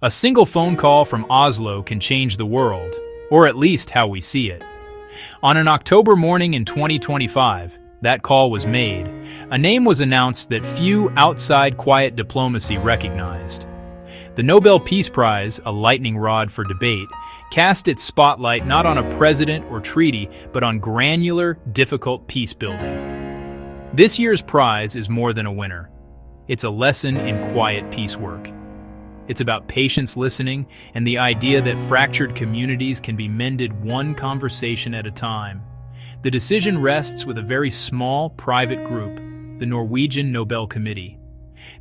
A single phone call from Oslo can change the world, or at least how we see it. On an October morning in 2025, that call was made. A name was announced that few outside quiet diplomacy recognized. The Nobel Peace Prize, a lightning rod for debate, cast its spotlight not on a president or treaty, but on granular, difficult peace building. This year's prize is more than a winner. It's a lesson in quiet peace work. It's about patience listening and the idea that fractured communities can be mended one conversation at a time. The decision rests with a very small, private group, the Norwegian Nobel Committee.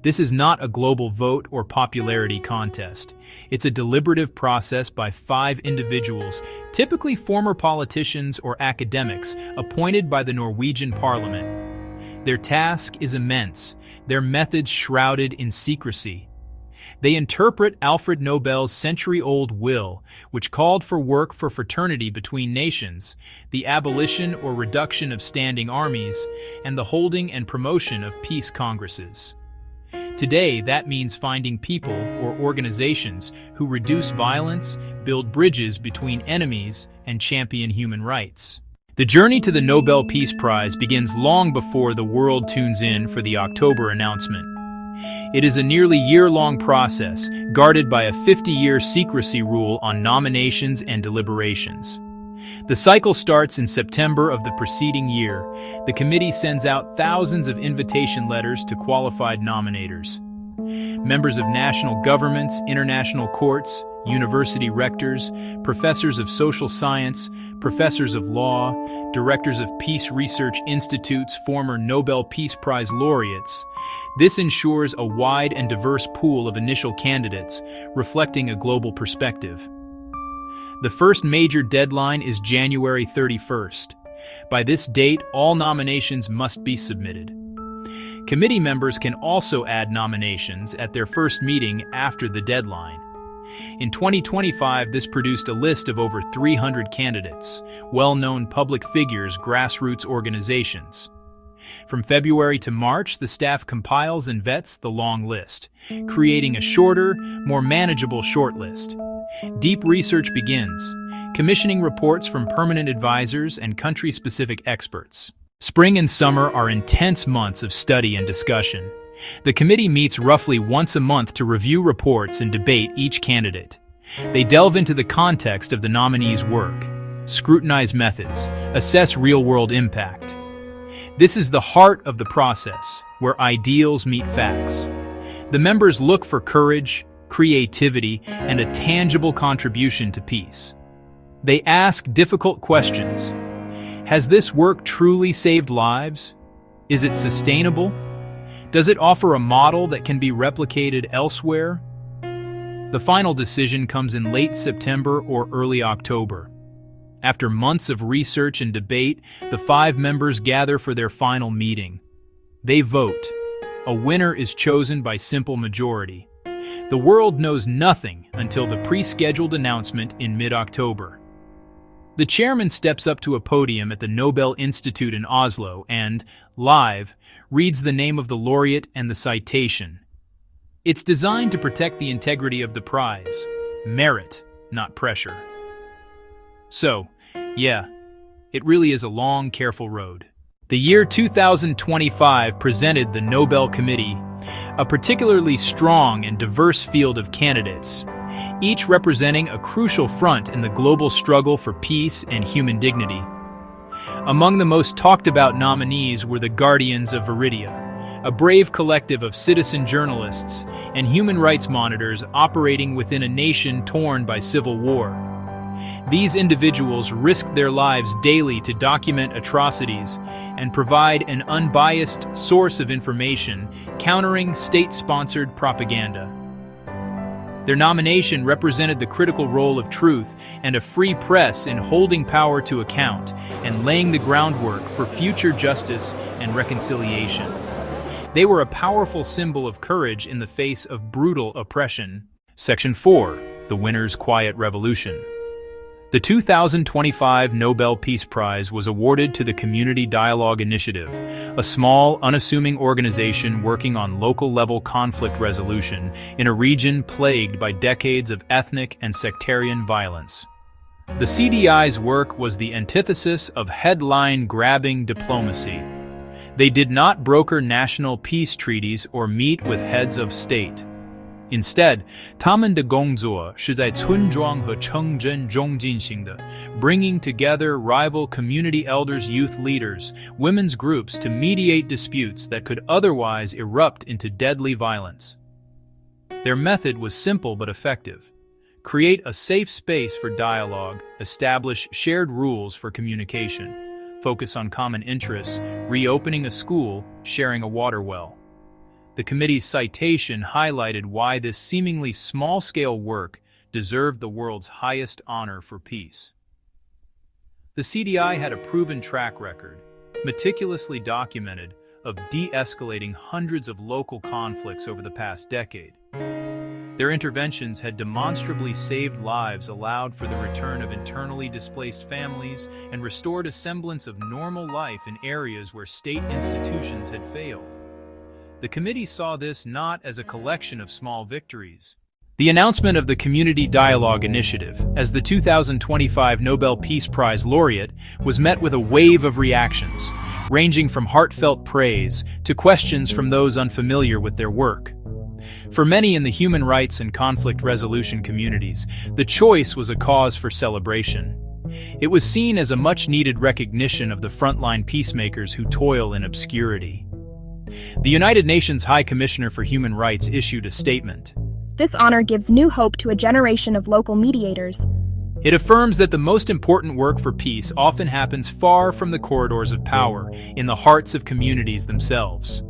This is not a global vote or popularity contest. It's a deliberative process by 5 individuals, typically former politicians or academics, appointed by the Norwegian parliament. Their task is immense, their methods shrouded in secrecy. They interpret Alfred Nobel's century-old will, which called for work for fraternity between nations, the abolition or reduction of standing armies, and the holding and promotion of peace congresses. Today, that means finding people or organizations who reduce violence, build bridges between enemies, and champion human rights. The journey to the Nobel Peace Prize begins long before the world tunes in for the October announcement. It is a nearly year-long process, guarded by a 50-year secrecy rule on nominations and deliberations. The cycle starts in September of the preceding year. The committee sends out thousands of invitation letters to qualified nominators. Members of national governments, international courts, university rectors, professors of social science, professors of law, directors of peace research institutes, former Nobel Peace Prize laureates. This ensures a wide and diverse pool of initial candidates, reflecting a global perspective. The first major deadline is January 31st. By this date, all nominations must be submitted. Committee members can also add nominations at their first meeting after the deadline. In 2025, this produced a list of over 300 candidates, well-known public figures, grassroots organizations. From February to March, the staff compiles and vets the long list, creating a shorter, more manageable shortlist. Deep research begins, commissioning reports from permanent advisors and country-specific experts. Spring and summer are intense months of study and discussion. The committee meets roughly once a month to review reports and debate each candidate. They delve into the context of the nominee's work, scrutinize methods, assess real-world impact. This is the heart of the process, where ideals meet facts. The members look for courage, creativity, and a tangible contribution to peace. They ask difficult questions. Has this work truly saved lives? Is it sustainable? Does it offer a model that can be replicated elsewhere? The final decision comes in late September or early October. After months of research and debate, the 5 members gather for their final meeting. They vote. A winner is chosen by simple majority. The world knows nothing until the pre-scheduled announcement in mid-October. The chairman steps up to a podium at the Nobel Institute in Oslo and, live, reads the name of the laureate and the citation. It's designed to protect the integrity of the prize. Merit, not pressure. So, yeah, it really is a long, careful road. The year 2025 presented the Nobel Committee a particularly strong and diverse field of candidates, each representing a crucial front in the global struggle for peace and human dignity. Among the most talked about nominees were the Guardians of Viridia, a brave collective of citizen journalists and human rights monitors operating within a nation torn by civil war. These individuals risked their lives daily to document atrocities and provide an unbiased source of information, countering state-sponsored propaganda. Their nomination represented the critical role of truth and a free press in holding power to account and laying the groundwork for future justice and reconciliation. They were a powerful symbol of courage in the face of brutal oppression. Section 4. The Winner's Quiet Revolution. The 2025 Nobel Peace Prize was awarded to the Community Dialogue Initiative, a small, unassuming organization working on local-level conflict resolution in a region plagued by decades of ethnic and sectarian violence. The CDI's work was the antithesis of headline-grabbing diplomacy. They did not broker national peace treaties or meet with heads of state. Instead, 他们的工作是在村庄和城镇中进行的, bringing together rival community elders, youth leaders, women's groups to mediate disputes that could otherwise erupt into deadly violence. Their method was simple but effective. Create a safe space for dialogue, establish shared rules for communication, focus on common interests, reopening a school, sharing a water well. The committee's citation highlighted why this seemingly small-scale work deserved the world's highest honor for peace. The CDI had a proven track record, meticulously documented, of de-escalating hundreds of local conflicts over the past decade. Their interventions had demonstrably saved lives, allowed for the return of internally displaced families, and restored a semblance of normal life in areas where state institutions had failed. The committee saw this not as a collection of small victories. The announcement of the Community Dialogue Initiative as the 2025 Nobel Peace Prize laureate was met with a wave of reactions, ranging from heartfelt praise to questions from those unfamiliar with their work. For many in the human rights and conflict resolution communities, the choice was a cause for celebration. It was seen as a much-needed recognition of the frontline peacemakers who toil in obscurity. The United Nations High Commissioner for Human Rights issued a statement. This honor gives new hope to a generation of local mediators. It affirms that the most important work for peace often happens far from the corridors of power, in the hearts of communities themselves.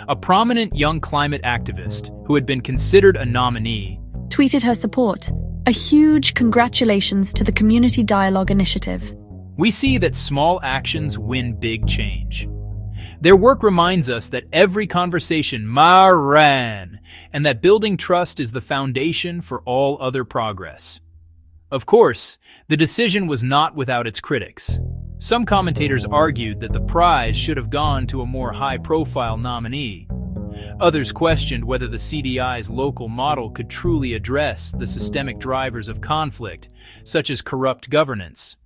A prominent young climate activist, who had been considered a nominee, tweeted her support. A huge congratulations to the Community Dialogue Initiative. We see that small actions win big change. Their work reminds us that every conversation matters, and that building trust is the foundation for all other progress. Of course, the decision was not without its critics. Some commentators argued that the prize should have gone to a more high-profile nominee. Others questioned whether the CDI's local model could truly address the systemic drivers of conflict, such as corrupt governance,